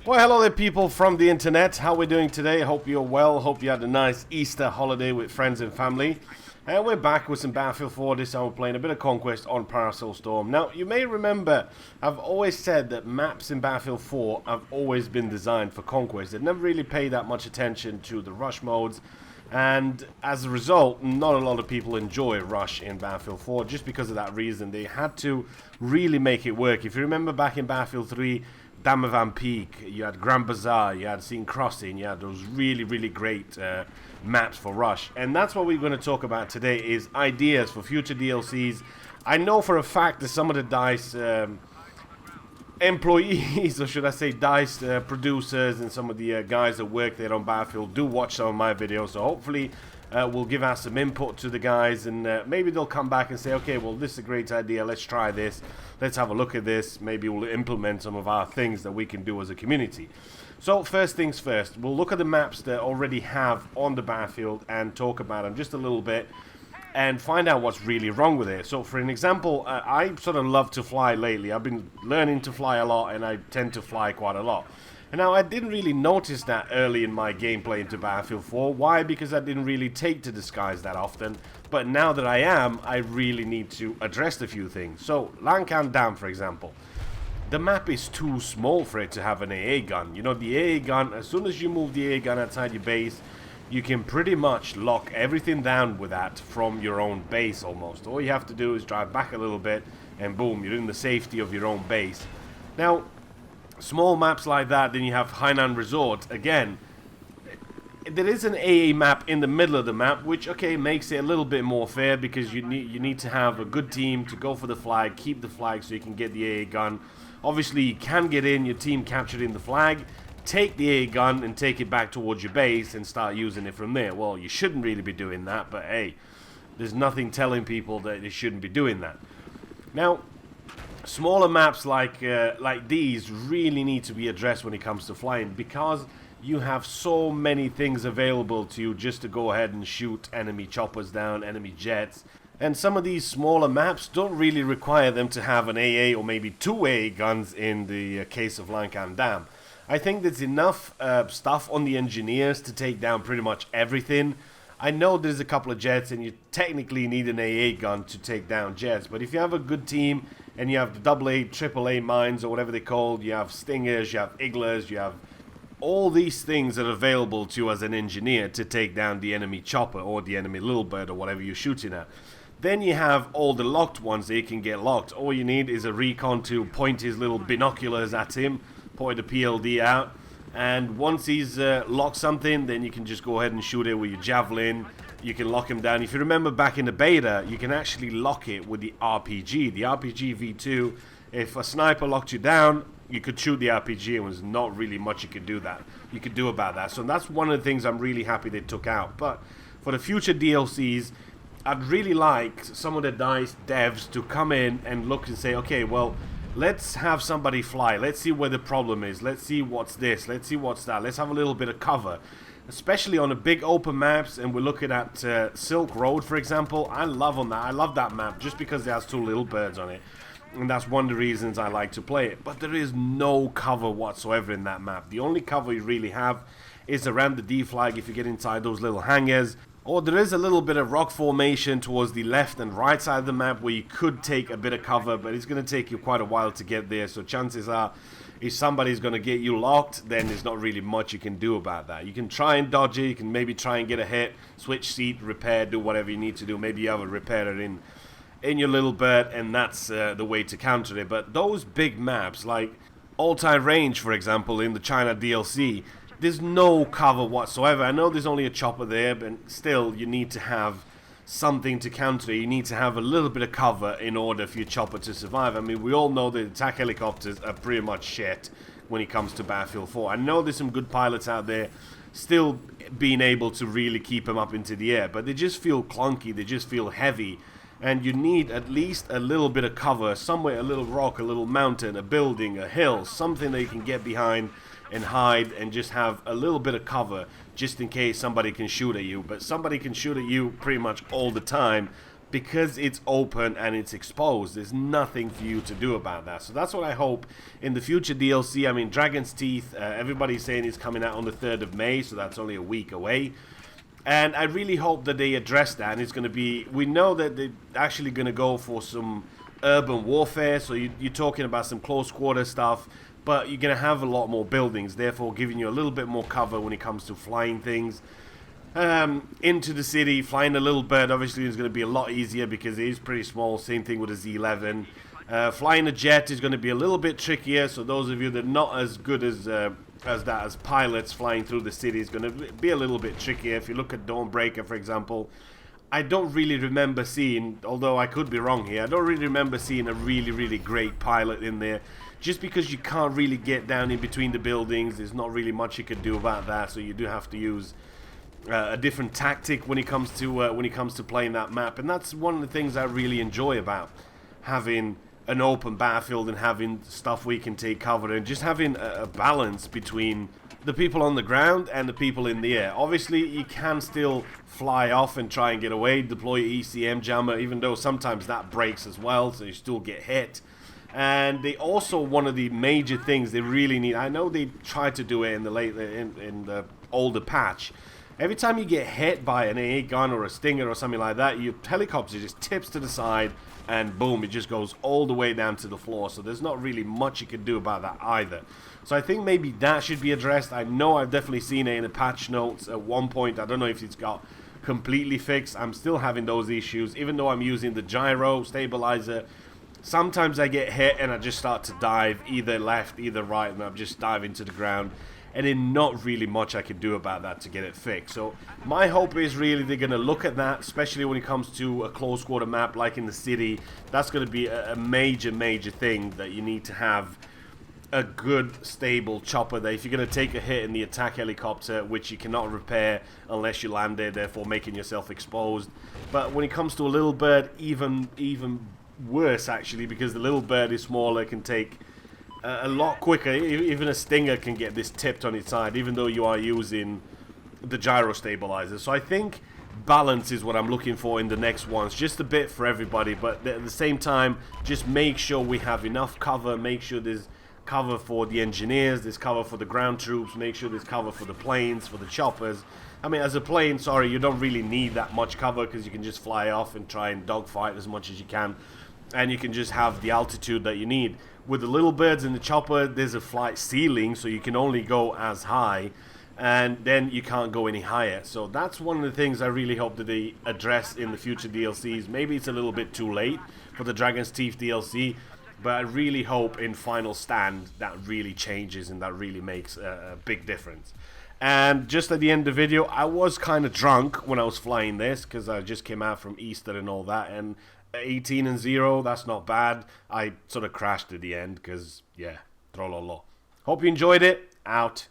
Well, hello there, people from the internet. How we doing today? Hope you're well. Hope you had a nice Easter holiday with friends and family. And we're back with some Battlefield 4. This time we're playing a bit of Conquest on Parasol Storm. Now, you may remember, I've always said that maps in Battlefield 4 have always been designed for Conquest. They never really paid that much attention to the rush modes. And as a result, not a lot of people enjoy Rush in Battlefield 4 just because of that reason. They had to really make it work. If you remember back in Battlefield 3, Damavan Peak, you had Grand Bazaar, you had Scene Crossing, you had those really great maps for Rush. And that's what we're going to talk about today, is ideas for future DLCs. I know for a fact that some of the DICE employees, or should I say DICE producers, and some of the guys that work there on Battlefield do watch some of my videos, so hopefully we'll give out some input to the guys, and maybe they'll come back and say, okay, well, this is a great idea, let's try this, let's have a look at this, maybe we'll implement some of our things that we can do as a community. So first things first, we'll look at the maps that already have on the Battlefield and talk about them just a little bit and find out what's really wrong with it. So for an example, I sort of love to fly lately. I've been learning to fly a lot, and I tend to fly quite a lot. And now, I didn't really notice that early in my gameplay into Battlefield 4. Why? Because I didn't really take to the skies that often. But now that I am, I really need to address a few things. So, Lankan Dam, for example. The map is too small for it to have an AA gun. You know, the AA gun, as soon as you move the AA gun outside your base, you can pretty much lock everything down with that from your own base almost. All you have to do is drive back a little bit and boom, you're in the safety of your own base. Now, small maps like that, then you have Hainan Resort. Again, there is an AA map in the middle of the map, which, okay, makes it a little bit more fair because you need to have a good team to go for the flag, keep the flag so you can get the AA gun. Obviously, you can get in, your team capturing the flag, take the AA gun and take it back towards your base and start using it from there. Well, you shouldn't really be doing that, but hey, there's nothing telling people that they shouldn't be doing that. Now, smaller maps like these really need to be addressed when it comes to flying, because you have so many things available to you just to go ahead and shoot enemy choppers down, enemy jets. And some of these smaller maps don't really require them to have an AA or maybe two AA guns in the case of Lankan Dam. I think there's enough stuff on the engineers to take down pretty much everything. I know there's a couple of jets and you technically need an AA gun to take down jets, but if you have a good team and you have the AA, AAA mines or whatever they're called, you have Stingers, you have Igglers, you have all these things that are available to you as an engineer to take down the enemy chopper or the enemy little bird or whatever you're shooting at. Then you have all the locked ones that you can get locked. All you need is a recon to point his little binoculars at him, point the PLD out, and once he's locked something, then you can just go ahead and shoot it with your javelin. You can lock him down. If you remember back in the beta, you can actually lock it with the RPG. The RPG V2, if a sniper locked you down, you could shoot the RPG, and there's not really much you could do about that. So that's one of the things I'm really happy they took out. But for the future DLCs, I'd really like some of the DICE devs to come in and look and say, okay, well, let's have somebody fly. Let's see where the problem is. Let's see what's this. Let's see what's that. Let's have a little bit of cover, especially on the big open maps. And we're looking at Silk Road, for example. I love that map just because it has two little birds on it. And that's one of the reasons I like to play it. But there is no cover whatsoever in that map. The only cover you really have is around the D flag if you get inside those little hangars. Or there is a little bit of rock formation towards the left and right side of the map where you could take a bit of cover, but it's going to take you quite a while to get there. So chances are, if somebody's going to get you locked, then there's not really much you can do about that. You can try and dodge it, you can maybe try and get a hit, switch seat, repair, do whatever you need to do. Maybe you have a repairer in your little bird, and that's the way to counter it. But those big maps, like All-Time Range, for example, in the China DLC, there's no cover whatsoever. I know there's only a chopper there, but still, you need to have something to counter it. You need to have a little bit of cover in order for your chopper to survive. I mean, we all know that attack helicopters are pretty much shit when it comes to Battlefield 4. I know there's some good pilots out there still being able to really keep them up into the air, but they just feel clunky, they just feel heavy. And you need at least a little bit of cover, somewhere, a little rock, a little mountain, a building, a hill, something that you can get behind and hide and just have a little bit of cover just in case somebody can shoot at you. But somebody can shoot at you pretty much all the time, because it's open and it's exposed, there's nothing for you to do about that. So that's what I hope in the future DLC. I mean, Dragon's Teeth, everybody's saying it's coming out on the 3rd of May, so that's only a week away. And I really hope that they address that, and it's going to be, we know that they're actually going to go for some urban warfare, so you're talking about some close quarter stuff, but you're going to have a lot more buildings, therefore giving you a little bit more cover when it comes to flying things into the city. Flying a little bird obviously is going to be a lot easier because it is pretty small, same thing with a Z11. Flying a jet is going to be a little bit trickier, so those of you that are not as good as pilots, flying through the city is going to be a little bit trickier. If you look at Dawnbreaker, for example, I don't really remember seeing, although I could be wrong here, I don't really remember seeing a really great pilot in there, just because you can't really get down in between the buildings. There's not really much you can do about that, so you do have to use a different tactic when it comes to playing that map. And that's one of the things I really enjoy about having an open battlefield and having stuff we can take cover, and just having a balance between the people on the ground and the people in the air. Obviously, you can still fly off and try and get away, deploy your ECM jammer, even though sometimes that breaks as well, so you still get hit. And they also, one of the major things they really need, I know they tried to do it in the older patch. Every time you get hit by an AA gun or a Stinger or something like that, your helicopter just tips to the side and boom, it just goes all the way down to the floor. So there's not really much you can do about that either. So I think maybe that should be addressed. I know I've definitely seen it in the patch notes at one point. I don't know if it's got completely fixed. I'm still having those issues, even though I'm using the gyro stabilizer. Sometimes I get hit and I just start to dive either left, either right, and I'm just diving to the ground. And then not really much I can do about that to get it fixed. So my hope is really they're going to look at that, especially when it comes to a close quarter map like in the city. That's going to be a major thing, that you need to have a good stable chopper there. If you're going to take a hit in the attack helicopter, which you cannot repair unless you land there, therefore making yourself exposed. But when it comes to a little bird, even worse actually, because the little bird is smaller, can take a lot quicker. Even a Stinger can get this tipped on its side, even though you are using the gyro stabilizer. So I think balance is what I'm looking for in the next ones, just a bit for everybody, but at the same time, just make sure we have enough cover, make sure there's cover for the engineers, there's cover for the ground troops, make sure there's cover for the planes, for the choppers. I mean, as a plane, sorry, you don't really need that much cover, because you can just fly off and try and dogfight as much as you can, and you can just have the altitude that you need. With the little birds and the chopper, there's a flight ceiling, so you can only go as high, and then you can't go any higher. So that's one of the things I really hope that they address in the future DLCs. Maybe it's a little bit too late for the Dragon's Teeth DLC, but I really hope in Final Stand that really changes and that really makes a big difference. And just at the end of the video, I was kind of drunk when I was flying this, because I just came out from Easter and all that, and 18 and 0, that's not bad. I sort of crashed at the end because, yeah, trollolo. Hope you enjoyed it. Out.